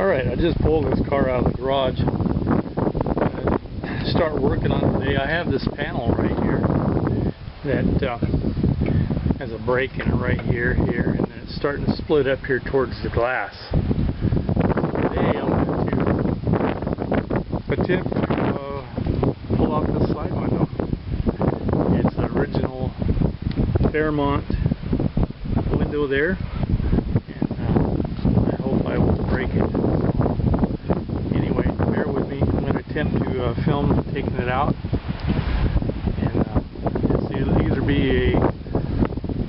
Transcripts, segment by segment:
Alright, I just pulled this car out of the garage. Start working on it today. I have this panel right here that has a break in it right here, and then it's starting to split up here towards the glass. Today I'm going to attempt to pull out this side window. It's the original Fairmont window there, and I hope I won't break it. Anyway, bear with me. I'm going to attempt to film taking it out, and it'll either be a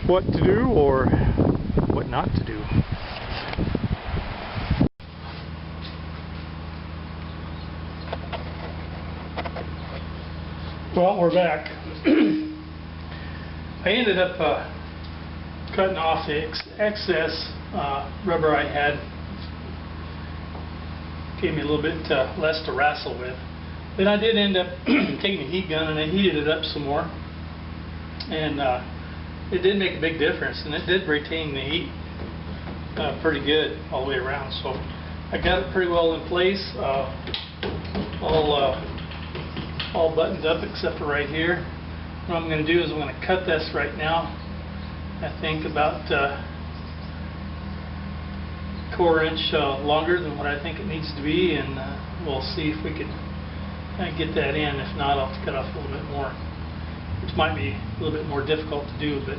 what to do or what not to do. Well, we're back. I ended up cutting off the excess rubber I had. Gave me a little bit less to wrestle with. Then I did end up taking a heat gun and I heated it up some more, and it did make a big difference, and it did retain the heat pretty good all the way around. So I got it pretty well in place, all buttoned up except for right here. What I'm going to do is I'm going to cut this right now. I think about quarter-inch longer than what I think it needs to be, and we'll see if we can get that in. If not, I'll have to cut off a little bit more, which might be a little bit more difficult to do, but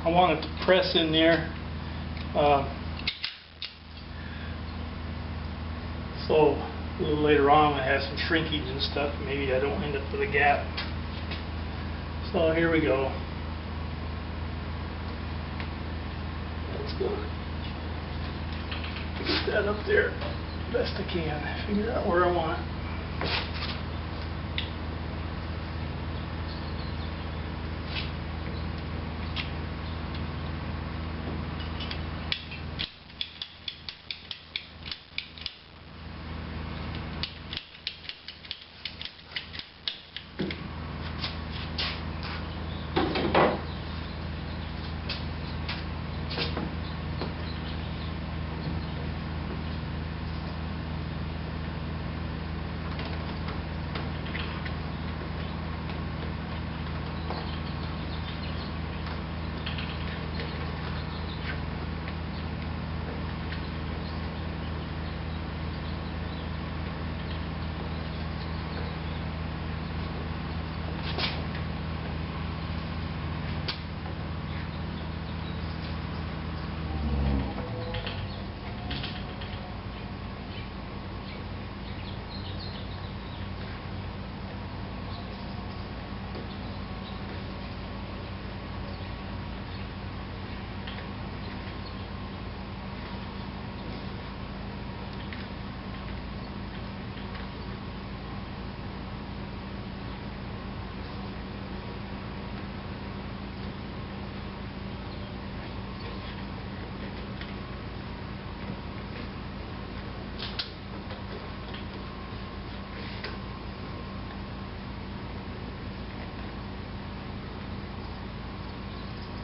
I want it to press in there, so a little later on I'm going to have some shrinkage and stuff. Maybe I don't end up with a gap. So here we go. Let's go get that up there best I can. Figure out where I want it.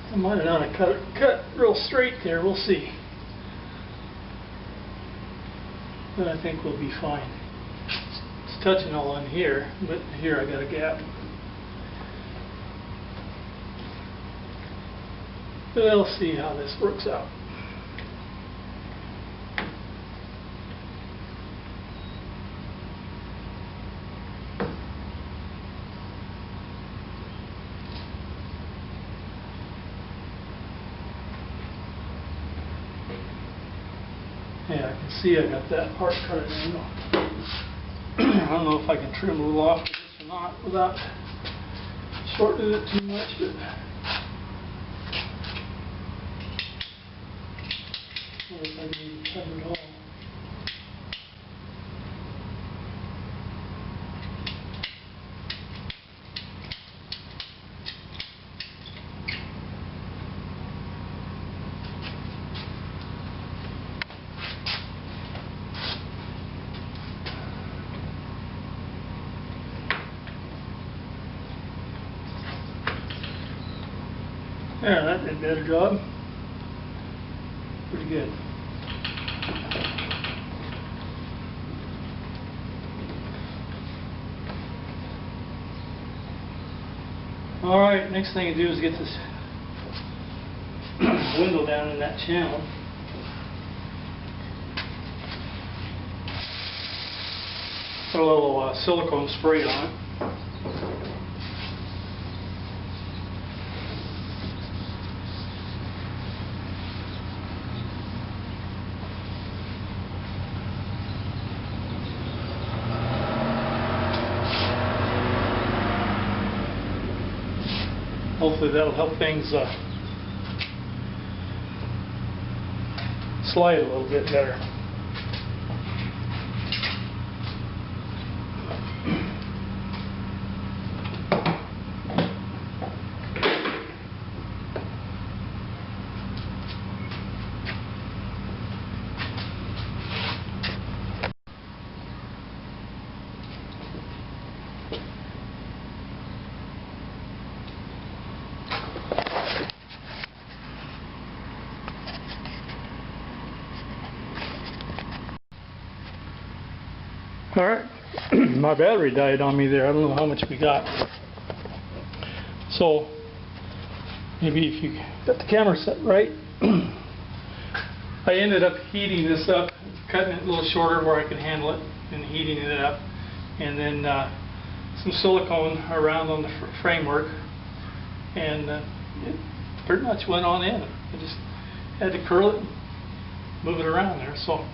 I might have not cut real straight there. We'll see. But I think we'll be fine. It's touching all in here, but here I got a gap. We'll see how this works out. Yeah, I can see I got that part cut at an angle. I don't know if I can trim a little off of this or not without shortening it too much, but I wonder if I can even cut it all. There, that did a better job. pretty good. Alright, next thing to do is get this window down in that channel. Put a little silicone spray on it. Hopefully that'll help things slide a little bit better. Alright, my battery died on me there. I don't know how much we got. So, maybe if you got the camera set right. I ended up heating this up, cutting it a little shorter where I could handle it, and heating it up. And then some silicone around on the framework. And it pretty much went on in. I just had to curl it and move it around there. So,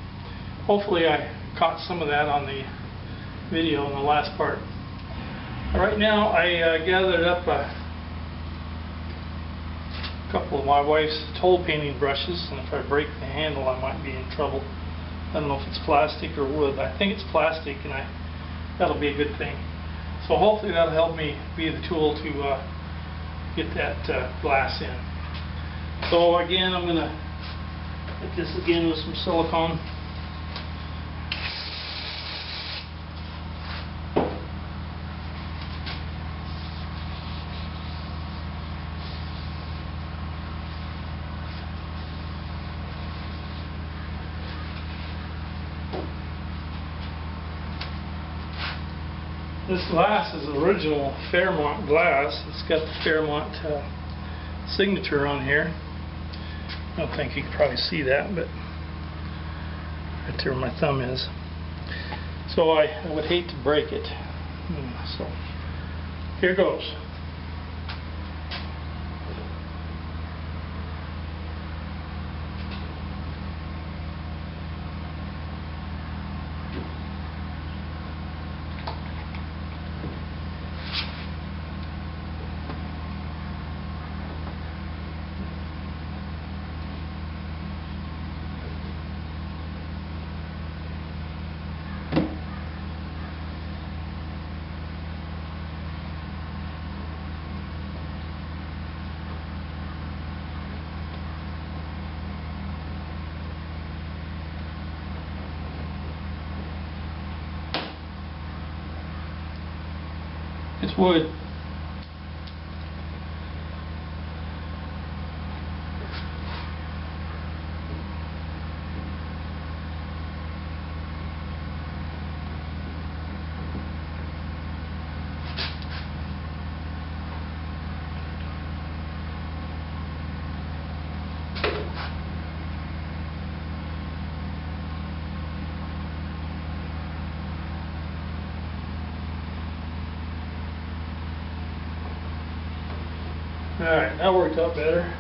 hopefully I caught some of that on the video in the last part. Right now I gathered up a couple of my wife's toll painting brushes, and if I break the handle I might be in trouble. I don't know if it's plastic or wood. I think it's plastic, and that'll be a good thing. So hopefully that'll help me be the tool to get that glass in. So again, I'm going to hit this again with some silicone. This glass is original Fairmont glass. It's got the Fairmont signature on here. I don't think you can probably see that, but right there where my thumb is. So I would hate to break it. So here goes. It's wood. Alright, that worked out better.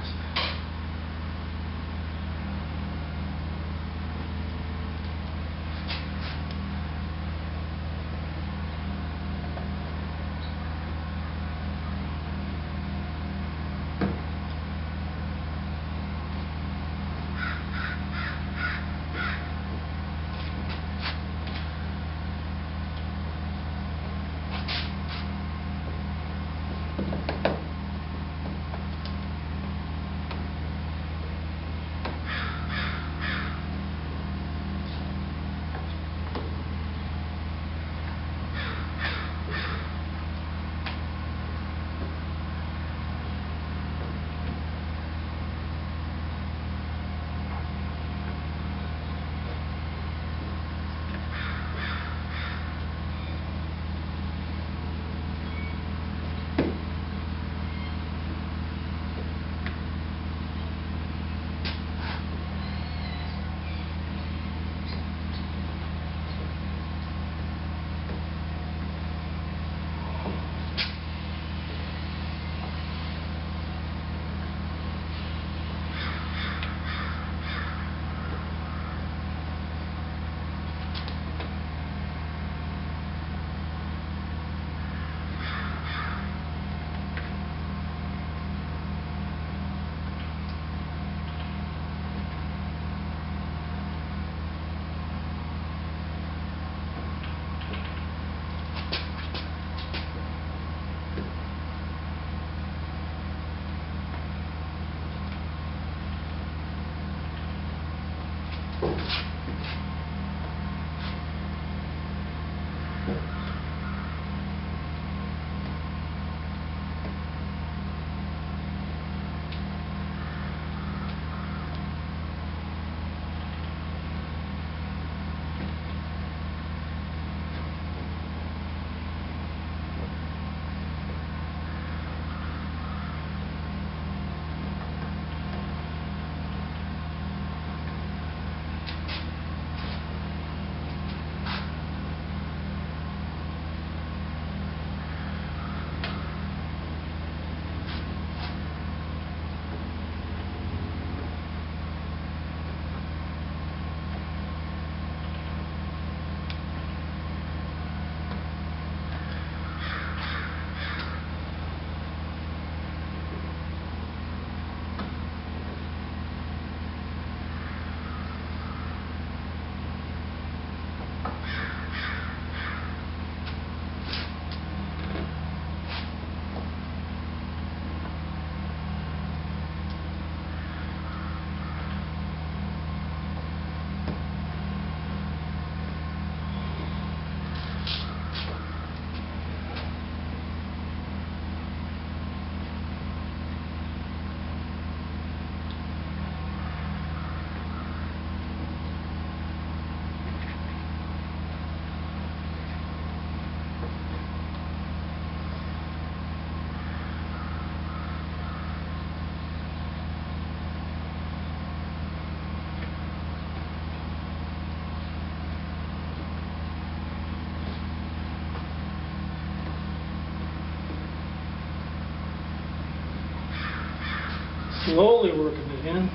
slowly working it in.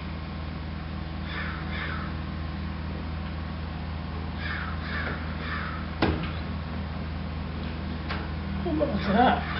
How about that?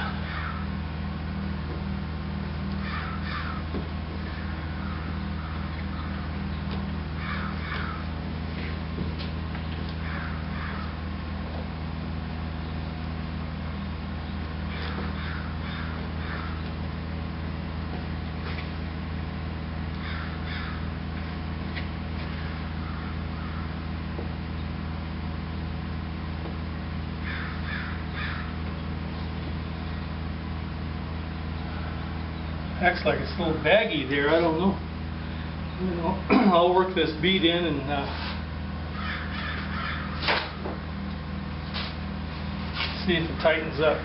Acts like it's a little baggy there. I don't know. I'll work this bead in and see if it tightens up.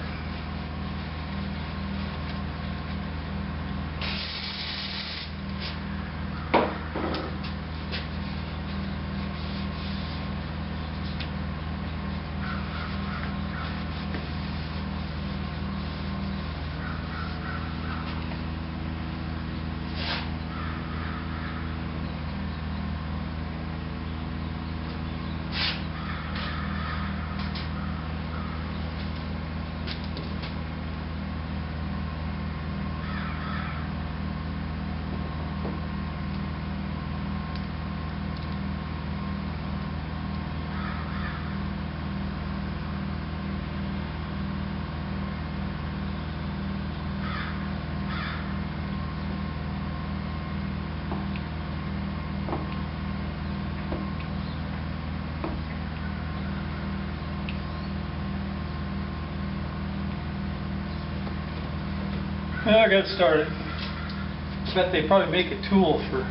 I got started. I bet they probably make a tool for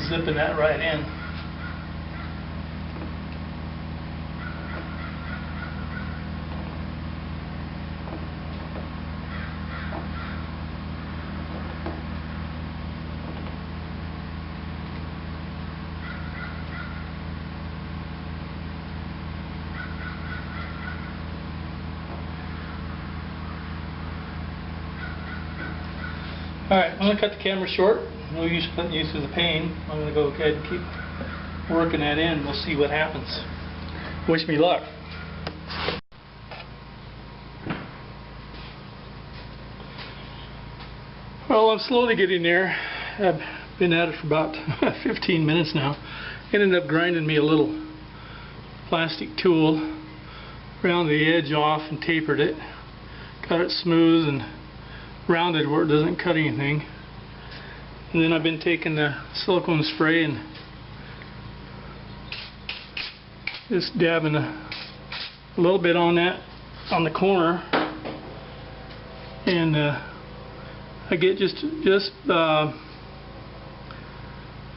zipping that right in. Alright, I'm going to cut the camera short. No use of the pain. I'm going to go ahead and keep working that in. We'll see what happens. Wish me luck. Well, I'm slowly getting there. I've been at it for about 15 minutes now. Ended up grinding me a little plastic tool, rounded the edge off and tapered it. Got it smooth and rounded where it doesn't cut anything. And then I've been taking the silicone spray and just dabbing a little bit on that, on the corner, and I get just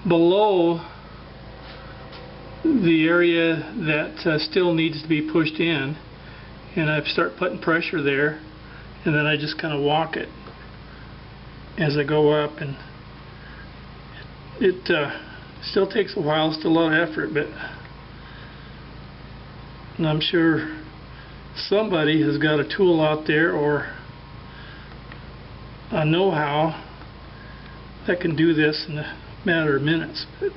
below the area that still needs to be pushed in, and I start putting pressure there, and then I just kind of walk it as I go up, and it still takes a while, still a lot of effort, but I'm sure somebody has got a tool out there or a know-how that can do this in a matter of minutes. But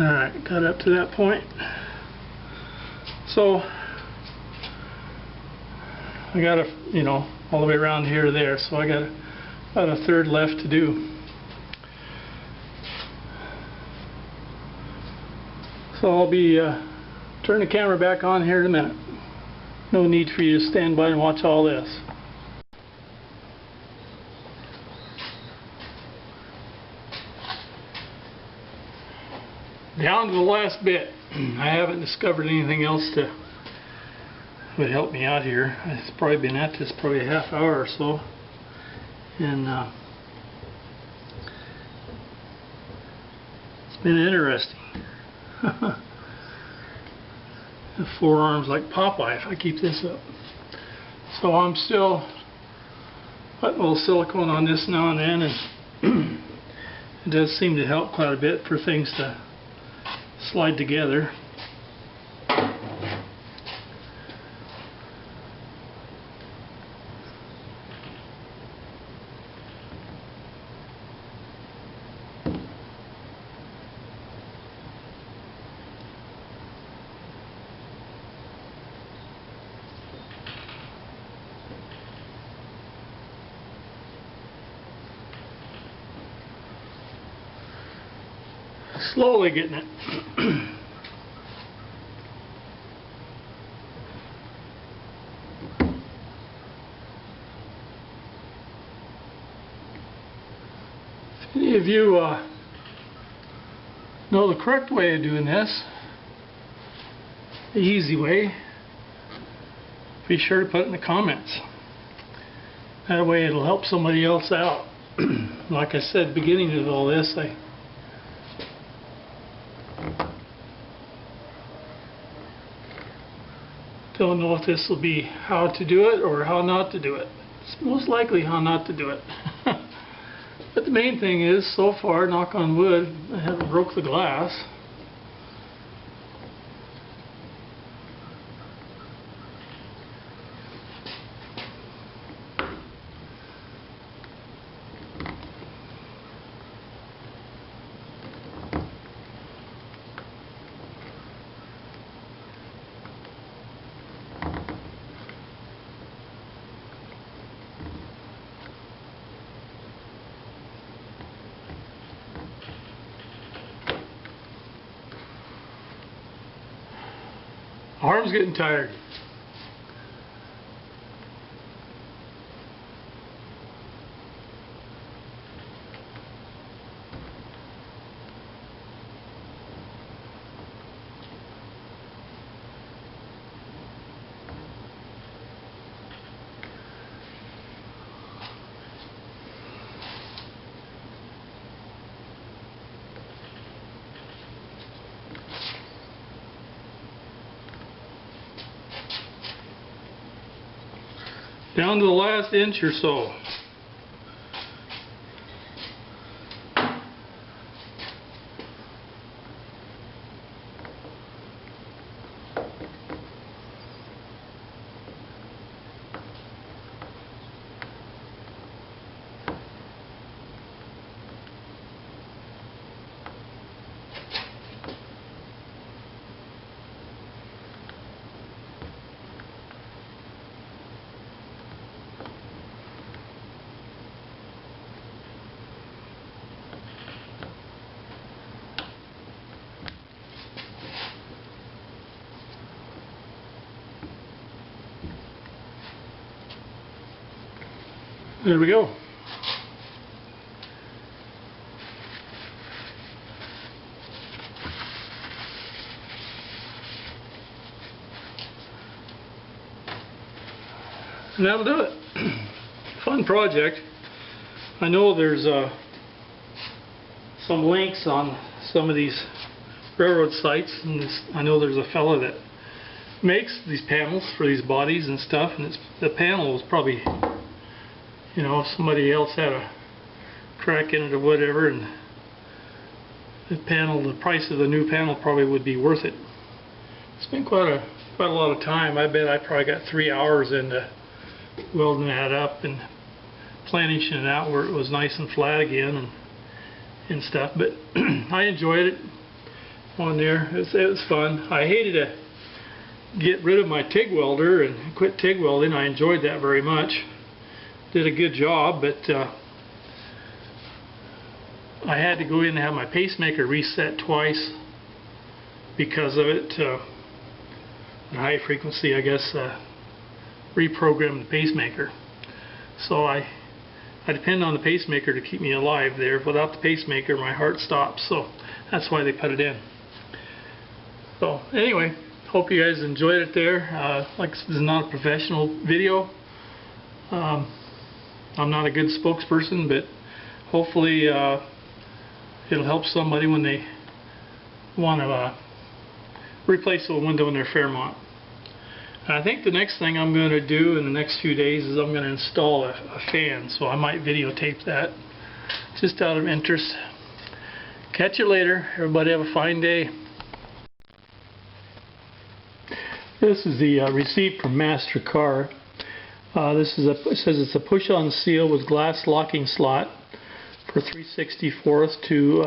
alright, got up to that point. So I got all the way around here to there, so I got about a third left to do. So I'll be turning the camera back on here in a minute. No need for you to stand by and watch all this. Down to the last bit. I haven't discovered anything else that would help me out here. I've probably been at this probably a half hour or so, and it's been interesting. the forearms like Popeye if I keep this up. So I'm still putting a little silicone on this now and then, and it does seem to help quite a bit for things to slide together. Slowly getting it. If any of you know the correct way of doing this, the easy way, be sure to put it in the comments. That way it'll help somebody else out. Like I said, beginning of all this, I don't know if this will be how to do it or how not to do it. It's most likely how not to do it. But the main thing is, so far, knock on wood, I haven't broke the glass. Arm's getting tired. Down to the last inch or so. There we go. And that'll do it. Fun project. I know there's some links on some of these railroad sites, and I know there's a fella that makes these panels for these bodies and stuff, and the panel was probably, you know, if somebody else had a crack in it or whatever, and the price of the new panel probably would be worth it. Spent quite a lot of time. I bet I probably got 3 hours into welding that up and planishing it out where it was nice and flat again and stuff. But I enjoyed it on there. It was fun. I hated to get rid of my TIG welder and quit TIG welding. I enjoyed that very much. Did a good job, but I had to go in and have my pacemaker reset twice because of it. High frequency, I guess, reprogrammed the pacemaker. So I depend on the pacemaker to keep me alive there. Without the pacemaker, my heart stops. So that's why they put it in. So anyway, hope you guys enjoyed it there. Like this is not a professional video. I'm not a good spokesperson, but hopefully it'll help somebody when they want to replace a window in their Fairmont. And I think the next thing I'm going to do in the next few days is I'm going to install a fan, so I might videotape that just out of interest. Catch you later. Everybody have a fine day. This is the receipt from MasterCar. It says it's a push-on seal with glass locking slot for 3/64 to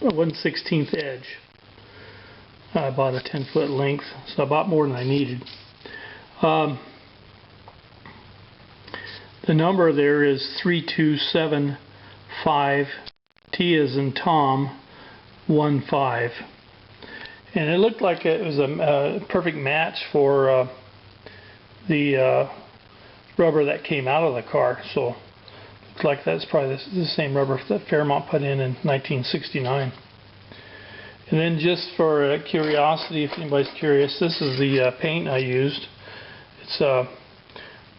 1/16 edge. I bought a 10-foot length, so I bought more than I needed. The number there is 3275, T as in Tom, 15. And it looked like it was a perfect match for the rubber that came out of the car. So looks like that's probably the same rubber that Fairmont put in 1969. And then just for curiosity, if anybody's curious, this is the paint I used. It's a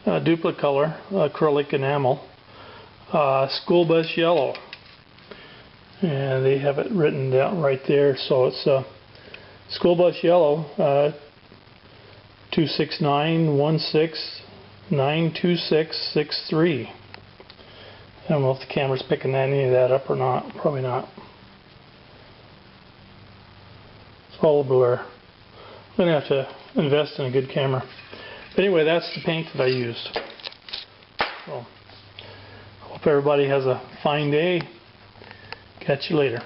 duplicolor acrylic enamel, school bus yellow. And they have it written down right there. So it's school bus yellow, 26916926663. I don't know if the camera's picking any of that up or not. Probably not. It's all a blur. I'm going to have to invest in a good camera. But anyway, that's the paint that I used. So, hope everybody has a fine day. Catch you later.